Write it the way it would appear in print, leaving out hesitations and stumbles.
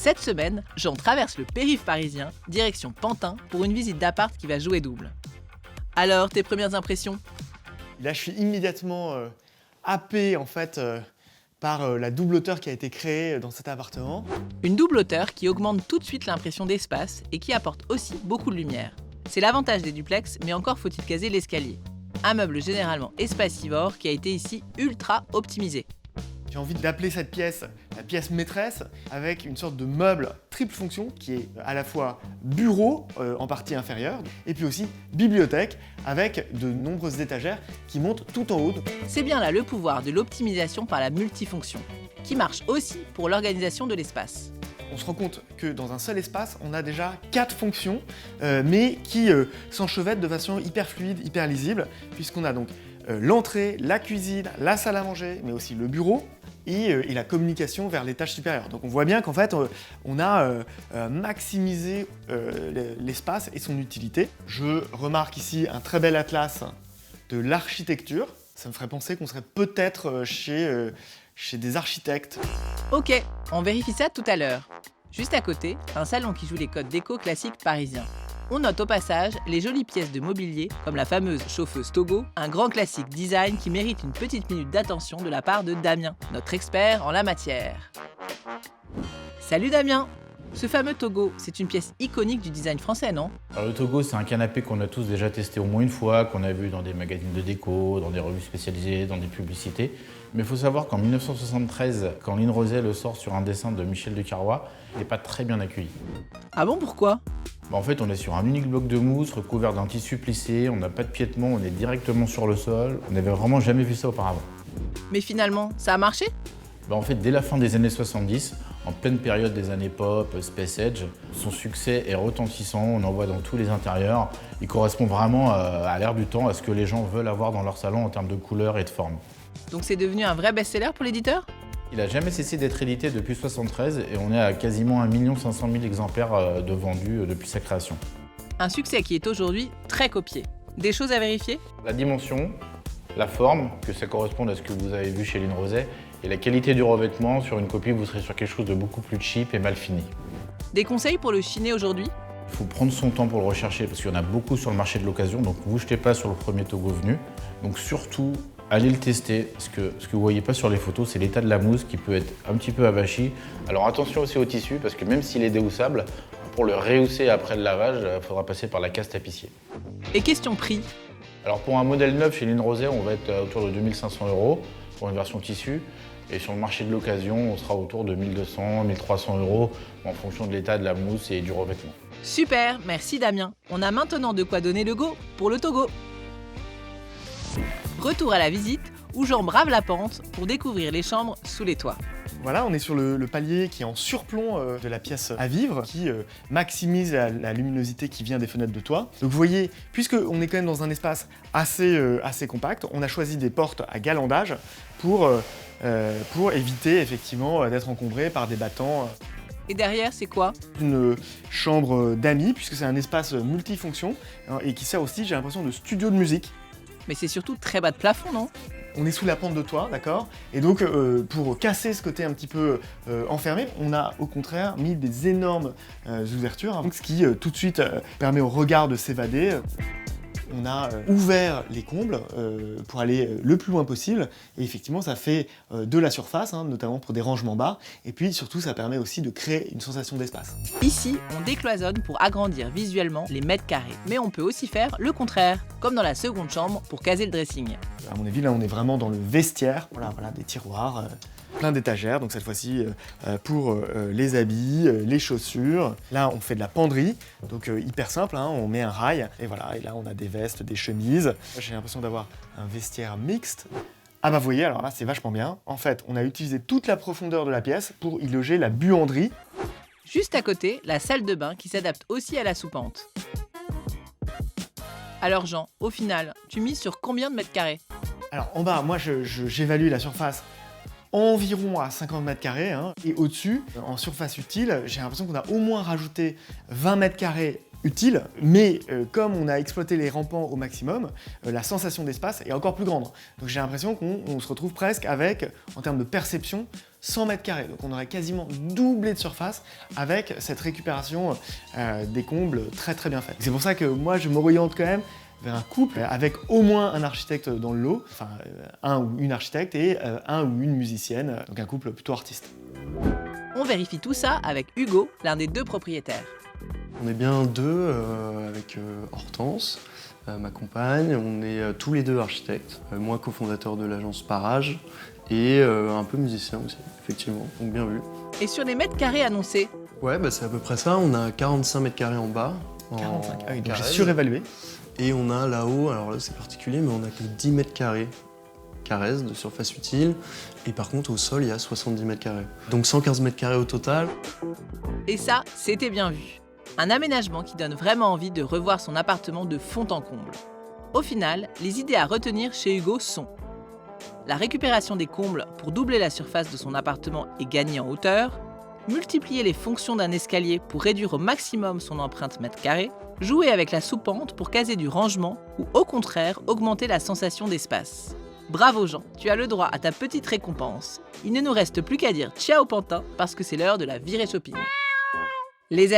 Cette semaine, Jean traverse le périph' parisien, direction Pantin, pour une visite d'appart qui va jouer double. Alors, tes premières impressions? Là, je suis immédiatement happé en fait par la double hauteur qui a été créée dans cet appartement. Une double hauteur qui augmente tout de suite l'impression d'espace et qui apporte aussi beaucoup de lumière. C'est l'avantage des duplex, mais encore faut-il caser l'escalier. Un meuble généralement espacivore qui a été ici ultra optimisé. J'ai envie d'appeler cette pièce la pièce maîtresse, avec une sorte de meuble triple fonction qui est à la fois bureau en partie inférieure, et puis aussi bibliothèque avec de nombreuses étagères qui montent tout en haut. C'est bien là le pouvoir de l'optimisation par la multifonction, qui marche aussi pour l'organisation de l'espace. On se rend compte que dans un seul espace, on a déjà 4 fonctions, mais qui s'enchevêtrent de façon hyper fluide, hyper lisible, puisqu'on a donc l'entrée, la cuisine, la salle à manger, mais aussi le bureau, et la communication vers l'étage supérieur. Donc on voit bien qu'en fait, on a maximisé l'espace et son utilité. Je remarque ici un très bel atlas de l'architecture. Ça me ferait penser qu'on serait peut-être chez des architectes. Ok, on vérifie ça tout à l'heure. Juste à côté, un salon qui joue les codes déco classiques parisiens. On note au passage les jolies pièces de mobilier, comme la fameuse chauffeuse Togo, un grand classique design qui mérite une petite minute d'attention de la part de Damien, notre expert en la matière. Salut Damien! Ce fameux Togo, c'est une pièce iconique du design français, non? Alors, le Togo, c'est un canapé qu'on a tous déjà testé au moins une fois, qu'on a vu dans des magazines de déco, dans des revues spécialisées, dans des publicités. Mais il faut savoir qu'en 1973, quand Lynn Rosay le sort sur un dessin de Michel de Carrois, il n'est pas très bien accueilli. Ah bon, pourquoi? En fait, on est sur un unique bloc de mousse recouvert d'un tissu plissé, on n'a pas de piétement, on est directement sur le sol. On n'avait vraiment jamais vu ça auparavant. Mais finalement, ça a marché? En fait, dès la fin des années 70, en pleine période des années pop, Space Age, son succès est retentissant, on en voit dans tous les intérieurs. Il correspond vraiment à l'ère du temps, à ce que les gens veulent avoir dans leur salon en termes de couleurs et de forme. Donc c'est devenu un vrai best-seller pour l'éditeur? Il n'a jamais cessé d'être édité depuis 1973 et on est à quasiment 1 500 000 exemplaires de vendus depuis sa création. Un succès qui est aujourd'hui très copié. Des choses à vérifier? La dimension, la forme, que ça corresponde à ce que vous avez vu chez Lynn Rosay, et la qualité du revêtement. Sur une copie, vous serez sur quelque chose de beaucoup plus cheap et mal fini. Des conseils pour le chiner aujourd'hui? Il faut prendre son temps pour le rechercher parce qu'il y en a beaucoup sur le marché de l'occasion, donc ne vous jetez pas sur le premier Togo venu. Donc surtout, allez le tester. Ce que vous ne voyez pas sur les photos, c'est l'état de la mousse qui peut être un petit peu avachi. Alors attention aussi au tissu, parce que même s'il est déhoussable, pour le rehausser après le lavage, il faudra passer par la case tapissier. Et question prix? Alors pour un modèle neuf chez Lynn Rosay, on va être autour de 2 500 € pour une version tissu. Et sur le marché de l'occasion, on sera autour de 1 200, 1 300 € en fonction de l'état de la mousse et du revêtement. Super, merci Damien. On a maintenant de quoi donner le go pour le Togo. Retour à la visite, où Jean brave la pente pour découvrir les chambres sous les toits. Voilà, on est sur le palier qui est en surplomb de la pièce à vivre, qui maximise la luminosité qui vient des fenêtres de toit. Donc vous voyez, puisqu'on est quand même dans un espace assez compact, on a choisi des portes à galandage pour éviter effectivement d'être encombré par des battants. Et derrière, c'est quoi? Une chambre d'amis, puisque c'est un espace multifonction, hein, et qui sert aussi, j'ai l'impression, de studio de musique. Mais c'est surtout très bas de plafond, non? On est sous la pente de toit, d'accord? Et donc, pour casser ce côté un petit peu enfermé, on a au contraire mis des énormes ouvertures, hein, ce qui tout de suite permet au regard de s'évader. On a ouvert les combles pour aller le plus loin possible, et effectivement ça fait de la surface, hein, notamment pour des rangements bas, et puis surtout ça permet aussi de créer une sensation d'espace. Ici, on décloisonne pour agrandir visuellement les mètres carrés, mais on peut aussi faire le contraire, comme dans la seconde chambre pour caser le dressing. À mon avis, là on est vraiment dans le vestiaire, voilà des tiroirs, plein d'étagères, donc cette fois-ci pour les habits, les chaussures. Là on fait de la penderie, donc hyper simple, hein, on met un rail, et voilà, et là on a des vestes, des chemises. J'ai l'impression d'avoir un vestiaire mixte. Ah bah vous voyez, alors là c'est vachement bien. En fait, on a utilisé toute la profondeur de la pièce pour y loger la buanderie. Juste à côté, la salle de bain qui s'adapte aussi à la soupente. Alors Jean, au final, tu mises sur combien de mètres carrés? Alors en bas, moi j'évalue la surface environ à 50 mètres carrés, hein, et au-dessus, en surface utile, j'ai l'impression qu'on a au moins rajouté 20 mètres carrés utiles, mais comme on a exploité les rampants au maximum, la sensation d'espace est encore plus grande. Donc j'ai l'impression qu'on se retrouve presque avec, en termes de perception, 100 mètres carrés. Donc on aurait quasiment doublé de surface avec cette récupération des combles très très bien faite. C'est pour ça que moi je m'oriente quand même vers un couple avec au moins un architecte dans le lot, enfin un ou une architecte et un ou une musicienne, donc un couple plutôt artiste. On vérifie tout ça avec Hugo, l'un des 2 propriétaires. On est bien 2 avec Hortense, ma compagne. On est tous les 2 architectes. Moi cofondateur de l'agence Parage et un peu musicien aussi, effectivement, donc bien vu. Et sur les mètres carrés annoncés, Ouais, bah c'est à peu près ça. On a 45 mètres carrés en bas. 45, ah oui, donc j'ai carrés. surévalué. Et on a là-haut, alors là c'est particulier, mais on a que 10 mètres carrés carrés de surface utile. Et par contre au sol il y a 70 mètres carrés. Donc 115 mètres carrés au total. et ça, c'était bien vu. Un aménagement qui donne vraiment envie de revoir son appartement de fond en comble. Au final, les idées à retenir chez Hugo sont la récupération des combles pour doubler la surface de son appartement et gagner en hauteur, multiplier les fonctions d'un escalier pour réduire au maximum son empreinte mètre carré, jouer avec la soupente pour caser du rangement ou au contraire augmenter la sensation d'espace. Bravo Jean, tu as le droit à ta petite récompense. Il ne nous reste plus qu'à dire ciao Pantin parce que c'est l'heure de la virée shopping. Les